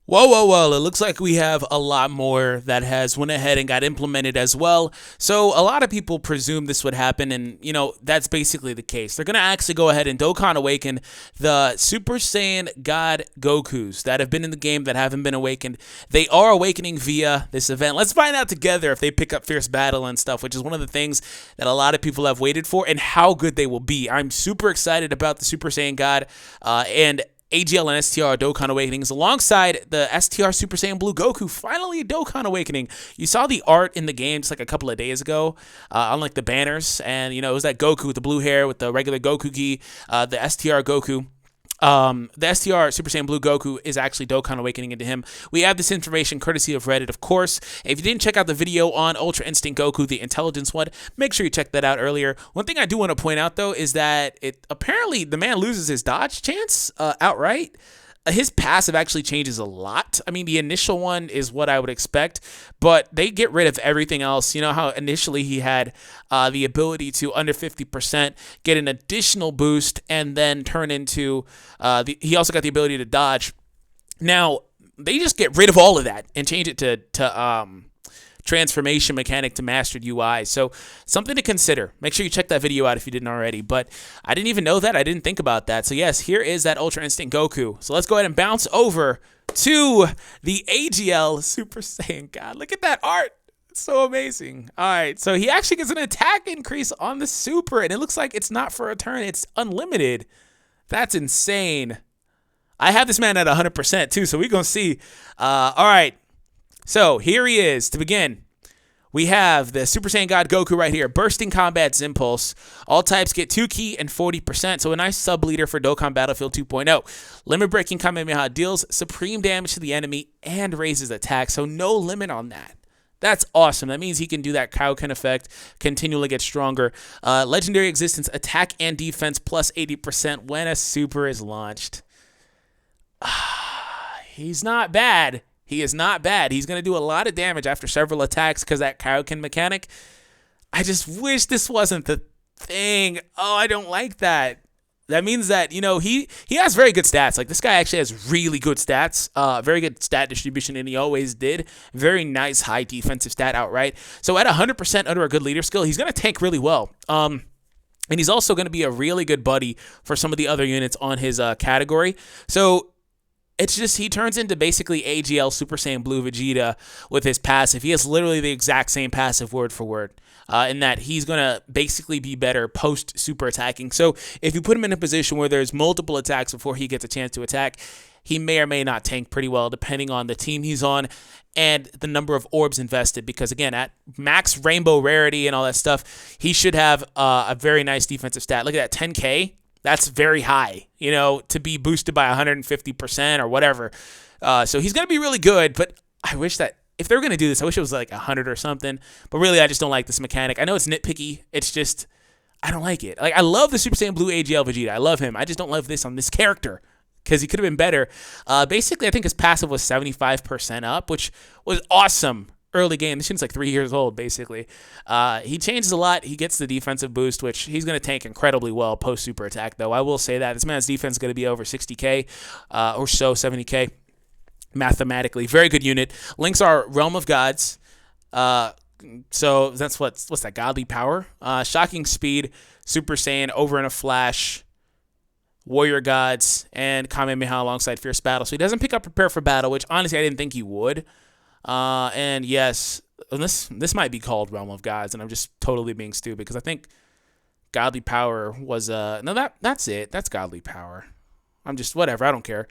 Whoa, whoa, whoa. It looks like we have a lot more that has went ahead and got implemented as well. So a lot of people presume this would happen, and, that's basically the case. They're going to actually go ahead and Dokkan Awaken the Super Saiyan God Gokus that have been in the game that haven't been awakened. They are awakening via this event. Let's find out together if they pick up Fierce Battle and stuff, which is one of the things that a lot of people have waited for, and how good they will be. I'm super excited about the Super Saiyan God and AGL and STR Dokkan Awakenings alongside the STR Super Saiyan Blue Goku. Finally, Dokkan Awakening. You saw the art in the game just like a couple of days ago on like the banners, and it was that Goku with the blue hair with the regular Goku gi, the STR Goku. The STR Super Saiyan Blue Goku is actually Dokkan Awakening into him. We have this information courtesy of Reddit, of course. If you didn't check out the video on Ultra Instinct Goku, the intelligence one, make sure you check that out earlier. One thing I do want to point out, though, is that apparently the man loses his dodge chance outright. His passive actually changes a lot. I mean, the initial one is what I would expect, but they get rid of everything else. You know how initially he had the ability to, under 50%, get an additional boost and then turn into, he also got the ability to dodge. Now, they just get rid of all of that and change it to transformation mechanic to mastered UI. So something to consider. Make sure you check that video out if you didn't already. But I didn't even know that. I didn't think about that. So yes, here is that Ultra Instinct Goku. So let's go ahead and bounce over to the AGL Super Saiyan God. Look at that art. It's so amazing. All right, so he actually gets an attack increase on the Super, and it looks like it's not for a turn. It's unlimited. That's insane. I have this man at 100% too, so we're going to see. All right. So here he is. To begin, we have the Super Saiyan God Goku right here. Bursting Combat's Impulse. All types get 2 ki and 40%, so a nice sub-leader for Dokkan Battlefield 2.0. Limit-breaking Kamehameha deals supreme damage to the enemy and raises attack, so no limit on that. That's awesome. That means he can do that Kaioken effect, continually get stronger. Legendary Existence, attack and defense plus 80% when a super is launched. He's not bad. He is not bad. He's going to do a lot of damage after several attacks because that Kaioken mechanic. I just wish this wasn't the thing. Oh, I don't like that. That means that, he has very good stats. Like, this guy actually has really good stats, very good stat distribution, and he always did. Very nice high defensive stat outright. So at 100% under a good leader skill, he's going to tank really well. And he's also going to be a really good buddy for some of the other units on his category. So it's just he turns into basically AGL Super Saiyan Blue Vegeta with his passive. He has literally the exact same passive word for word in that he's going to basically be better post-super attacking. So if you put him in a position where there's multiple attacks before he gets a chance to attack, he may or may not tank pretty well depending on the team he's on and the number of orbs invested. Because, again, at max rainbow rarity and all that stuff, he should have a very nice defensive stat. Look at that, 10K. That's very high, to be boosted by 150% or whatever. So he's going to be really good, but I wish that if they were going to do this, I wish it was like 100 or something. But really, I just don't like this mechanic. I know it's nitpicky. It's just, I don't like it. Like, I love the Super Saiyan Blue AGL Vegeta. I love him. I just don't love this on this character because he could have been better. Basically, I think his passive was 75% up, which was awesome. Early game. This shit's like 3 years old, basically. He changes a lot. He gets the defensive boost, which he's going to tank incredibly well post-super attack, though. I will say that. This man's defense is going to be over 60K or so, 70K, mathematically. Very good unit. Links are Realm of Gods. So that's what's that? Godly Power. Shocking Speed, Super Saiyan, Over in a Flash, Warrior Gods, and Kamehameha alongside Fierce Battle. So he doesn't pick up Prepare for Battle, which honestly I didn't think he would. And yes, this might be called Realm of Gods, and I'm just totally being stupid because I think Godly Power was no, that's it. That's Godly Power. I'm just whatever. I don't care.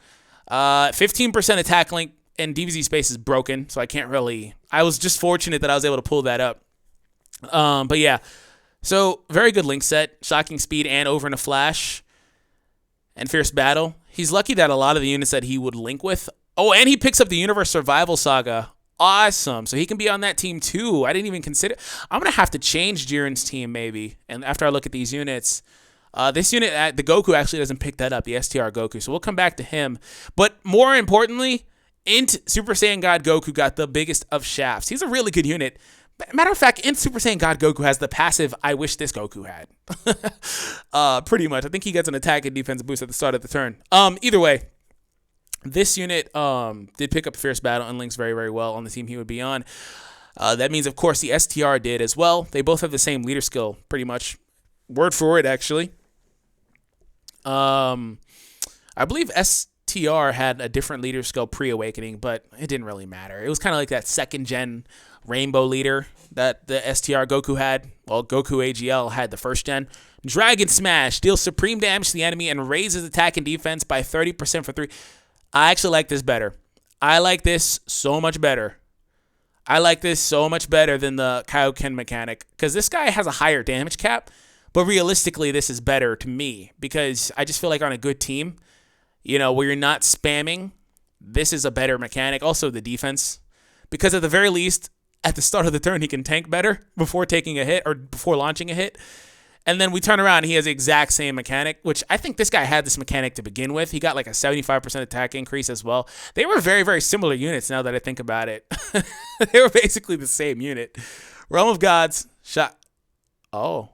15% attack link and DBZ space is broken, so I can't really. I was just fortunate that I was able to pull that up. But yeah, so very good link set, Shocking Speed and Over in a Flash, and Fierce Battle. He's lucky that a lot of the units that he would link with. Oh, and he picks up the Universe Survival Saga. Awesome. So he can be on that team too. I didn't even consider. I'm going to have to change Jiren's team maybe. And after I look at these units, this unit, the Goku actually doesn't pick that up, the STR Goku. So we'll come back to him. But more importantly, Int Super Saiyan God Goku got the biggest of shafts. He's a really good unit. Matter of fact, Int Super Saiyan God Goku has the passive I wish this Goku had. Pretty much. I think he gets an attack and defense boost at the start of the turn. Either way. This unit did pick up Fierce Battle and links very, very well on the team he would be on. That means, of course, the STR did as well. They both have the same leader skill, pretty much. Word for word, actually. I believe STR had a different leader skill pre-Awakening, but it didn't really matter. It was kind of like that second-gen Rainbow leader that the STR Goku had. Well, Goku AGL had the first gen. Dragon Smash deals supreme damage to the enemy and raises attack and defense by 30% for 3. I actually like this better. I like this so much better. I like this so much better than the Kaioken mechanic, because this guy has a higher damage cap, but realistically, this is better to me, because I just feel like on a good team, you know, where you're not spamming, this is a better mechanic. Also, the defense, because at the very least, at the start of the turn, he can tank better before taking a hit or before launching a hit. And then we turn around and he has the exact same mechanic, which I think this guy had this mechanic to begin with. He got like a 75% attack increase as well. They were very, very similar units now that I think about it. They were basically the same unit. Realm of Gods, shot. Oh.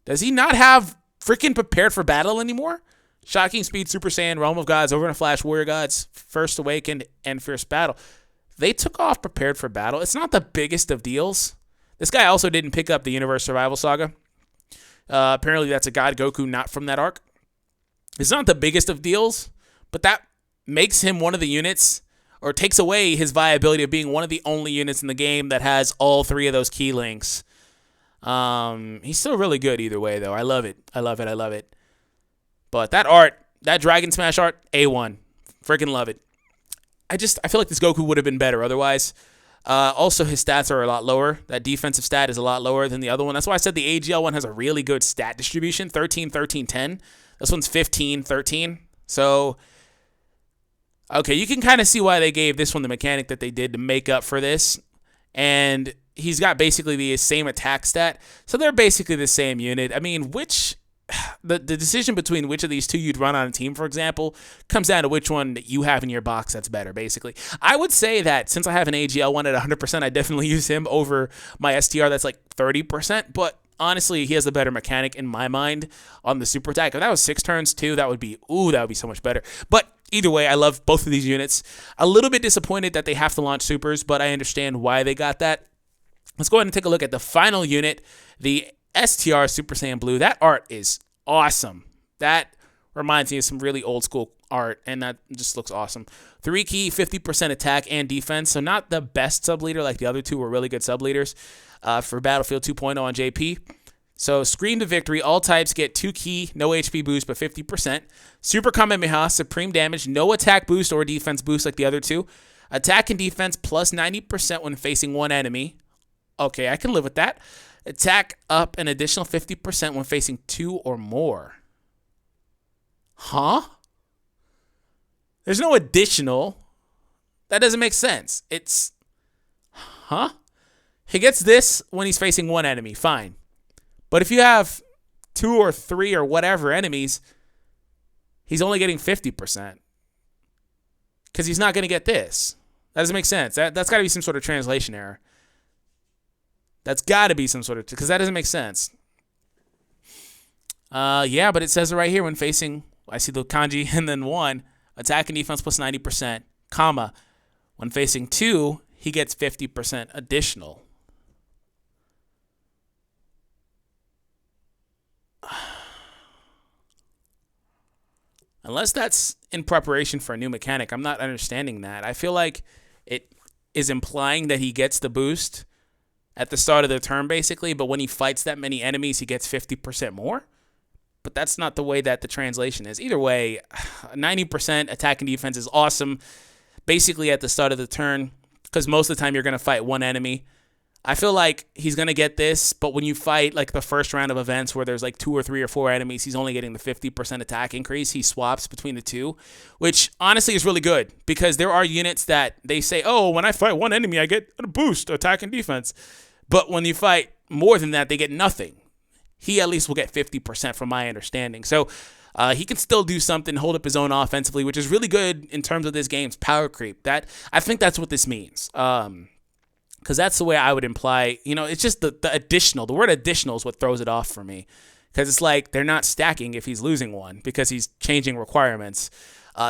Does he not have freaking Prepared for Battle anymore? Shocking Speed, Super Saiyan, Realm of Gods, Over in a Flash, Warrior Gods, First Awakened, and Fierce Battle. They took off Prepared for Battle. It's not the biggest of deals. This guy also didn't pick up the Universe Survival Saga. Apparently, that's a God Goku not from that arc. It's not the biggest of deals, but that makes him one of the units, or takes away his viability of being one of the only units in the game that has all 3 of those key links. He's still really good either way, though. I love it. I love it. I love it. But that art, that Dragon Smash art, A1. Freaking love it. I feel like this Goku would have been better otherwise. Also, his stats are a lot lower. That defensive stat is a lot lower than the other one. That's why I said the AGL one has a really good stat distribution. 13, 13, 10. This one's 15, 13. So, okay, you can kind of see why they gave this one the mechanic that they did to make up for this. And he's got basically the same attack stat. So they're basically the same unit. I mean, the decision between which of these two you'd run on a team, for example, comes down to which one that you have in your box that's better, basically. I would say that since I have an AGL one at 100%, I definitely use him over my STR that's like 30%, but honestly, he has the better mechanic in my mind on the super attack. If that was 6 turns too, that would be so much better. But either way, I love both of these units. A little bit disappointed that they have to launch supers, but I understand why they got that. Let's go ahead and take a look at the final unit, the STR Super Saiyan Blue. That art is awesome. That reminds me of some really old school art, and that just looks awesome. 3 key, 50% attack and defense, so not the best sub-leader like the other two were really good sub-leaders for Battlefield 2.0 on JP. So Scream to Victory, all types get 2 key, no HP boost, but 50%. Super Kamehameha, supreme damage, no attack boost or defense boost like the other two. Attack and defense plus 90% when facing one enemy. Okay, I can live with that. Attack up an additional 50% when facing 2 or more. Huh? There's no additional. That doesn't make sense. It's... Huh? He gets this when he's facing one enemy. Fine. But if you have 2 or 3 or whatever enemies, he's only getting 50%. Because he's not going to get this. That doesn't make sense. That's got to be some sort of translation error. That's got to be some sort of... Because that doesn't make sense. Yeah, but it says it right here when facing... I see the kanji and then 1. Attack and defense plus 90%. Comma. When facing 2, he gets 50% additional. Unless that's in preparation for a new mechanic, I'm not understanding that. I feel like it is implying that he gets the boost at the start of the turn, basically, but when he fights that many enemies, he gets 50% more. But that's not the way that the translation is. Either way, 90% attack and defense is awesome, basically at the start of the turn, because most of the time you're going to fight one enemy. I feel like he's going to get this, but when you fight like the first round of events where there's like 2 or 3 or 4 enemies, he's only getting the 50% attack increase. He swaps between the two, which honestly is really good because there are units that they say, oh, when I fight one enemy, I get a boost, attack and defense. But when you fight more than that, they get nothing. He at least will get 50% from my understanding. So he can still do something, hold up his own offensively, which is really good in terms of this game's power creep. I think that's what this means. Because that's the way I would imply, it's just the additional. The word additional is what throws it off for me. Because it's like they're not stacking if he's losing one because he's changing requirements.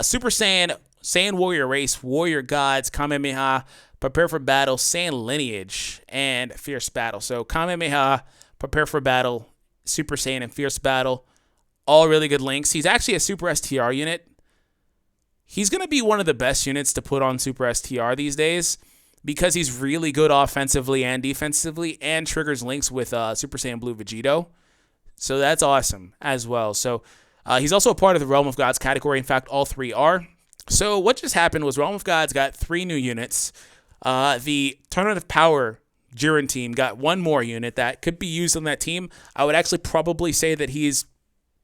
Super Saiyan, Saiyan Warrior Race, Warrior Gods, Kamehameha, Prepare for Battle, Saiyan Lineage, and Fierce Battle. So Kamehameha, Prepare for Battle, Super Saiyan, and Fierce Battle, all really good links. He's actually a Super STR unit. He's going to be one of the best units to put on Super STR these days because he's really good offensively and defensively and triggers links with Super Saiyan Blue Vegito. So that's awesome as well. So he's also a part of the Realm of Gods category. In fact, all three are. So what just happened was Realm of Gods got 3 new units. The Tournament of Power Jiren team got 1 more unit that could be used on that team. I would actually probably say that he's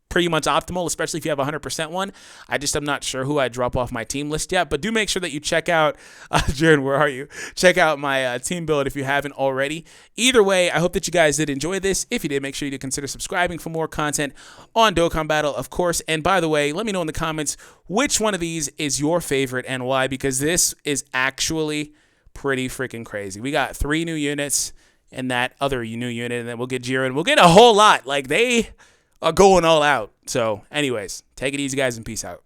pretty much optimal, especially if you have a 100% one. I'm not sure who I drop off my team list yet, but do make sure that you check out, Jiren, where are you? Check out my team build if you haven't already. Either way, I hope that you guys did enjoy this. If you did, make sure you consider subscribing for more content on Dokkan Battle, of course. And by the way, let me know in the comments which one of these is your favorite and why, because this is actually pretty freaking crazy. We got 3 new units and that other new unit, and then we'll get Jiren. We'll get a whole lot. Like, they are going all out. So anyways, take it easy, guys, and peace out.